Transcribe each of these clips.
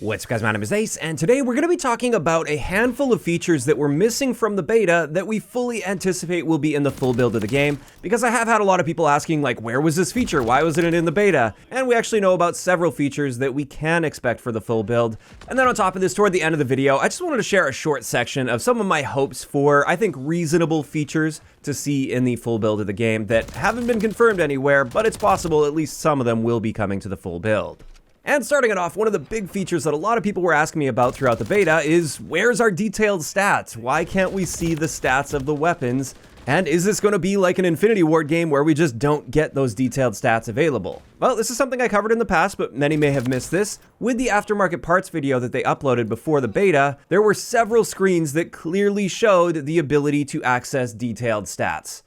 What's up guys, my name is Ace, and today we're going to be talking about a handful of features that were missing from the beta that we fully anticipate will be in the full build of the game, because I have had a lot of people asking like, where was this feature? Why wasn't it in the beta? And we actually know about several features that we can expect for the full build. And then on top of this, toward the end of the video, I just wanted to share a short section of some of my hopes for, I think, reasonable features to see in the full build of the game that haven't been confirmed anywhere, but it's possible at least some of them will be coming to the full build. And starting it off, one of the big features that a lot of people were asking me about throughout the beta is, where's our detailed stats? Why can't we see the stats of the weapons? And is this going to be like an Infinity Ward game where we just don't get those detailed stats available? Well, this is something I covered in the past, but many may have missed this. With the aftermarket parts video that they uploaded before the beta, there were several screens that clearly showed the ability to access detailed stats.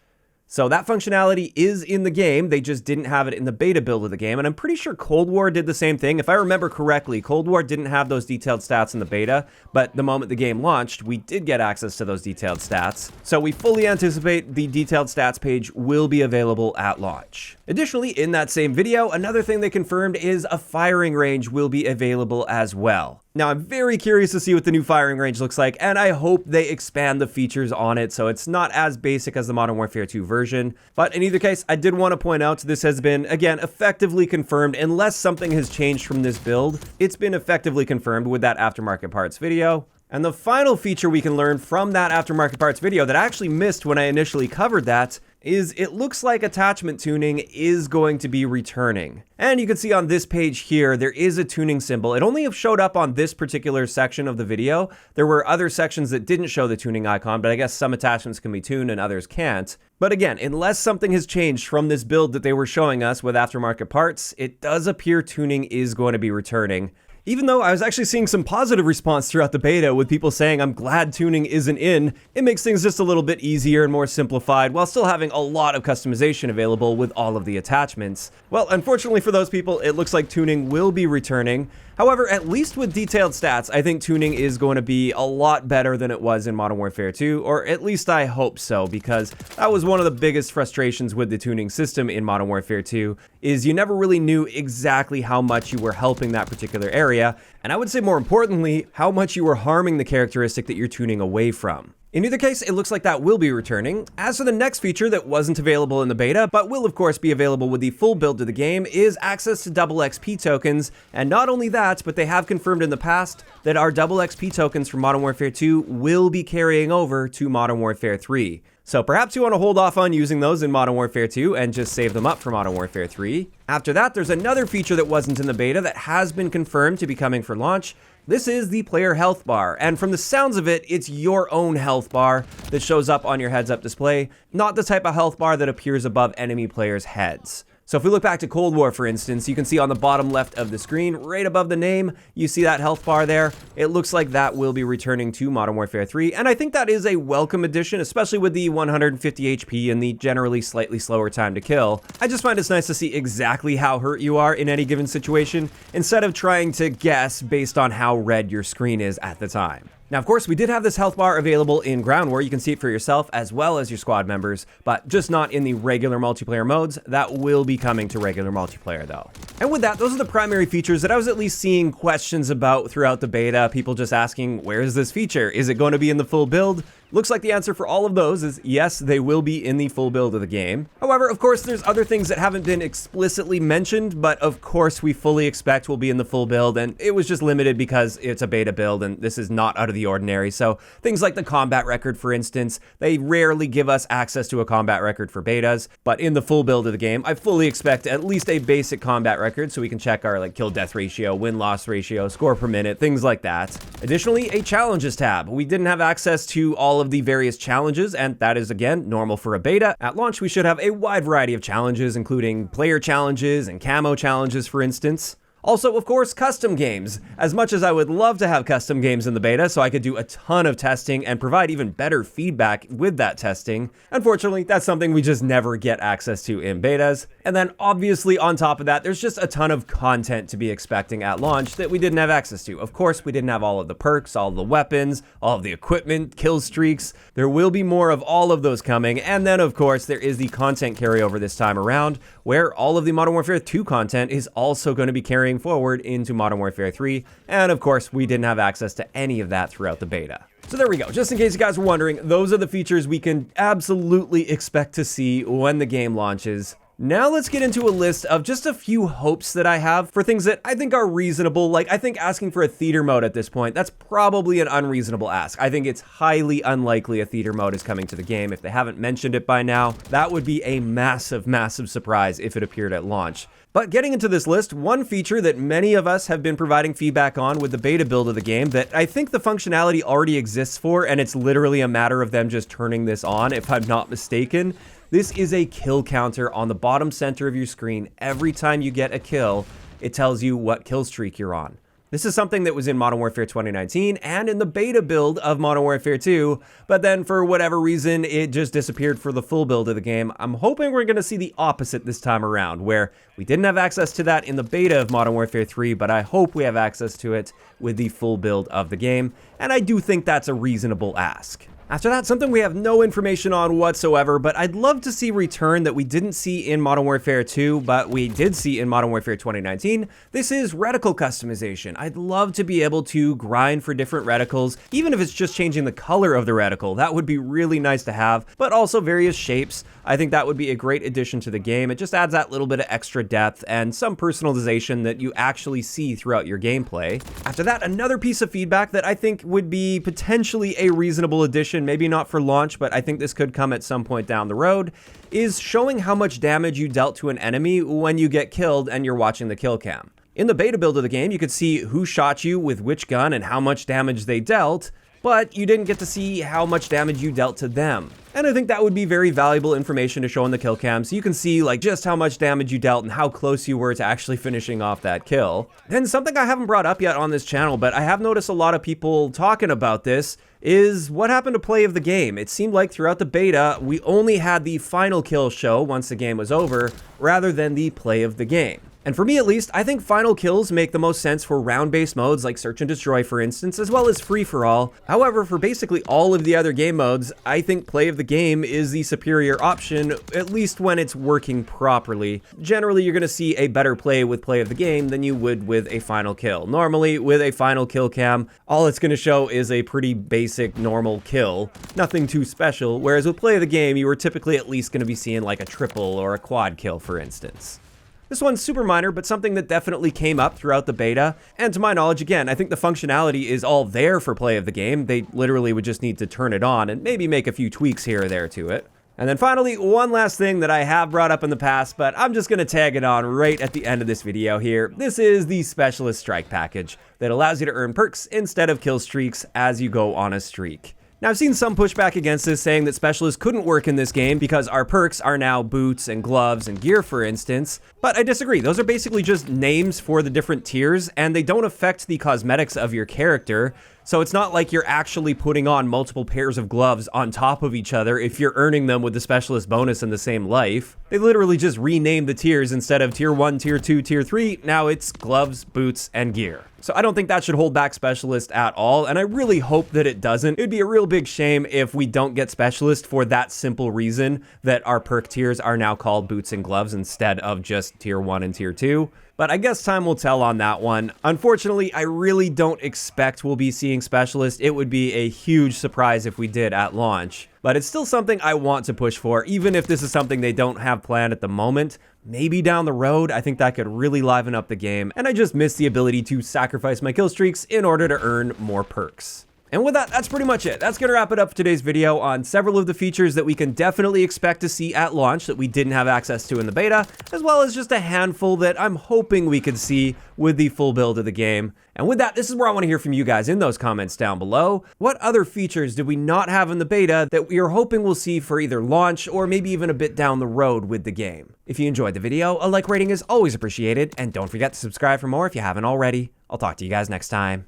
So that functionality is in the game, they just didn't have it in the beta build of the game, and I'm pretty sure Cold War did the same thing. If I remember correctly, Cold War didn't have those detailed stats in the beta, but the moment the game launched, we did get access to those detailed stats. So we fully anticipate the detailed stats page will be available at launch. Additionally, in that same video, another thing they confirmed is a firing range will be available as well. Now, I'm very curious to see what the new firing range looks like, and I hope they expand the features on it so it's not as basic as the Modern Warfare 2 version. But in either case, I did want to point out this has been, again, effectively confirmed. Unless something has changed from this build, it's been effectively confirmed with that aftermarket parts video. And the final feature we can learn from that aftermarket parts video that I actually missed when I initially covered that is it looks like attachment tuning is going to be returning. And you can see on this page here, there is a tuning symbol. It only showed up on this particular section of the video. There were other sections that didn't show the tuning icon, but I guess some attachments can be tuned and others can't. But again, unless something has changed from this build that they were showing us with aftermarket parts, it does appear tuning is going to be returning. Even though I was actually seeing some positive response throughout the beta with people saying, I'm glad tuning isn't in, it makes things just a little bit easier and more simplified while still having a lot of customization available with all of the attachments. Well, unfortunately for those people, it looks like tuning will be returning. However, at least with detailed stats, I think tuning is going to be a lot better than it was in Modern Warfare 2, or at least I hope so, because that was one of the biggest frustrations with the tuning system in Modern Warfare 2, is you never really knew exactly how much you were helping that particular area, and I would say more importantly, how much you were harming the characteristic that you're tuning away from. In either case, it looks like that will be returning. As for the next feature that wasn't available in the beta, but will of course be available with the full build of the game, is access to double XP tokens. And not only that, but they have confirmed in the past that our double XP tokens from Modern Warfare 2 will be carrying over to Modern Warfare 3. So perhaps you want to hold off on using those in Modern Warfare 2 and just save them up for Modern Warfare 3. After that, there's another feature that wasn't in the beta that has been confirmed to be coming for launch. This is the player health bar, and from the sounds of it, it's your own health bar that shows up on your heads-up display, not the type of health bar that appears above enemy players' heads. So if we look back to Cold War, for instance, you can see on the bottom left of the screen, right above the name, you see that health bar there. It looks like that will be returning to Modern Warfare 3, and I think that is a welcome addition, especially with the 150 HP and the generally slightly slower time to kill. I just find it's nice to see exactly how hurt you are in any given situation, instead of trying to guess based on how red your screen is at the time. Now, of course, we did have this health bar available in Ground War. You can see it for yourself as well as your squad members, but just not in the regular multiplayer modes. That will be coming to regular multiplayer, though. And with that, those are the primary features that I was at least seeing questions about throughout the beta. People just asking, where is this feature? Is it going to be in the full build? Looks like the answer for all of those is yes, they will be in the full build of the game. However, of course, there's other things that haven't been explicitly mentioned, but of course we fully expect will be in the full build, and it was just limited because it's a beta build and this is not out of the ordinary. So things like the combat record, for instance, they rarely give us access to a combat record for betas, but in the full build of the game, I fully expect at least a basic combat record so we can check our kill-death ratio, win-loss ratio, score per minute, things like that. Additionally, a challenges tab. We didn't have access to all of the various challenges, and that is again normal for a beta. At launch, we should have a wide variety of challenges, including player challenges and camo challenges, for instance. Also, of course, custom games. As much as I would love to have custom games in the beta so I could do a ton of testing and provide even better feedback with that testing, unfortunately, that's something we just never get access to in betas. And then obviously on top of that, there's just a ton of content to be expecting at launch that we didn't have access to. Of course, we didn't have all of the perks, all of the weapons, all of the equipment, kill streaks. There will be more of all of those coming. And then, of course, there is the content carryover this time around, where all of the Modern Warfare 2 content is also going to be carrying carrying forward into Modern Warfare 3, and of course, we didn't have access to any of that throughout the beta. So there we go. Just in case you guys were wondering, those are the features we can absolutely expect to see when the game launches. Now let's get into a list of just a few hopes that I have for things that I think are reasonable. Like, I think asking for a theater mode at this point, that's probably an unreasonable ask. I think it's highly unlikely a theater mode is coming to the game. If they haven't mentioned it by now, that would be a massive, massive surprise if it appeared at launch. But getting into this list, one feature that many of us have been providing feedback on with the beta build of the game that I think the functionality already exists for, and it's literally a matter of them just turning this on, if I'm not mistaken. This is a kill counter on the bottom center of your screen. Every time you get a kill, it tells you what kill streak you're on. This is something that was in Modern Warfare 2019 and in the beta build of Modern Warfare 2, but then for whatever reason, it just disappeared for the full build of the game. I'm hoping we're going to see the opposite this time around, where we didn't have access to that in the beta of Modern Warfare 3, but I hope we have access to it with the full build of the game, and I do think that's a reasonable ask. After that, something we have no information on whatsoever, but I'd love to see return that we didn't see in Modern Warfare 2, but we did see in Modern Warfare 2019. This is reticle customization. I'd love to be able to grind for different reticles, even if it's just changing the color of the reticle. That would be really nice to have, but also various shapes. I think that would be a great addition to the game. It just adds that little bit of extra depth and some personalization that you actually see throughout your gameplay. After that, another piece of feedback that I think would be potentially a reasonable addition, maybe not for launch, but I think this could come at some point down the road, is showing how much damage you dealt to an enemy when you get killed and you're watching the kill cam. In the beta build of the game, you could see who shot you with which gun and how much damage they dealt, but you didn't get to see how much damage you dealt to them. And I think that would be very valuable information to show on the kill cam, so you can see like just how much damage you dealt and how close you were to actually finishing off that kill. And something I haven't brought up yet on this channel, but I have noticed a lot of people talking about this, is what happened to play of the game. It seemed like throughout the beta, we only had the final kill show once the game was over, rather than the play of the game. And for me at least, I think final kills make the most sense for round-based modes like Search and Destroy, for instance, as well as Free-for-All. However, for basically all of the other game modes, I think play of the game is the superior option, at least when it's working properly. Generally, you're going to see a better play with play of the game than you would with a final kill. Normally, with a final kill cam, all it's going to show is a pretty basic normal kill, nothing too special, whereas with play of the game, you were typically at least going to be seeing like a triple or a quad kill, for instance. This one's super minor, but something that definitely came up throughout the beta. And to my knowledge, again, I think the functionality is all there for play of the game. They literally would just need to turn it on and maybe make a few tweaks here or there to it. And then finally, one last thing that I have brought up in the past, but I'm just going to tag it on right at the end of this video here. This is the Specialist Strike package that allows you to earn perks instead of kill streaks as you go on a streak. Now, I've seen some pushback against this, saying that Specialists couldn't work in this game because our perks are now boots and gloves and gear, for instance. But I disagree. Those are basically just names for the different tiers, and they don't affect the cosmetics of your character. So it's not like you're actually putting on multiple pairs of gloves on top of each other if you're earning them with the Specialist bonus in the same life. They literally just renamed the tiers. Instead of tier 1, tier 2, tier 3, now it's gloves, boots, and gear. So I don't think that should hold back Specialist at all, and I really hope that it doesn't. It would be a real big shame if we don't get Specialist for that simple reason that our perk tiers are now called boots and gloves instead of just tier 1 and tier 2. But I guess time will tell on that one. Unfortunately, I really don't expect we'll be seeing Specialist. It would be a huge surprise if we did at launch. But it's still something I want to push for, even if this is something they don't have planned at the moment. Maybe down the road, I think that could really liven up the game, and I just miss the ability to sacrifice my kill streaks in order to earn more perks. And with that, that's pretty much it. That's going to wrap it up for today's video on several of the features that we can definitely expect to see at launch that we didn't have access to in the beta, as well as just a handful that I'm hoping we could see with the full build of the game. And with that, this is where I want to hear from you guys in those comments down below. What other features did we not have in the beta that we are hoping we'll see for either launch or maybe even a bit down the road with the game? If you enjoyed the video, a like rating is always appreciated, and don't forget to subscribe for more if you haven't already. I'll talk to you guys next time.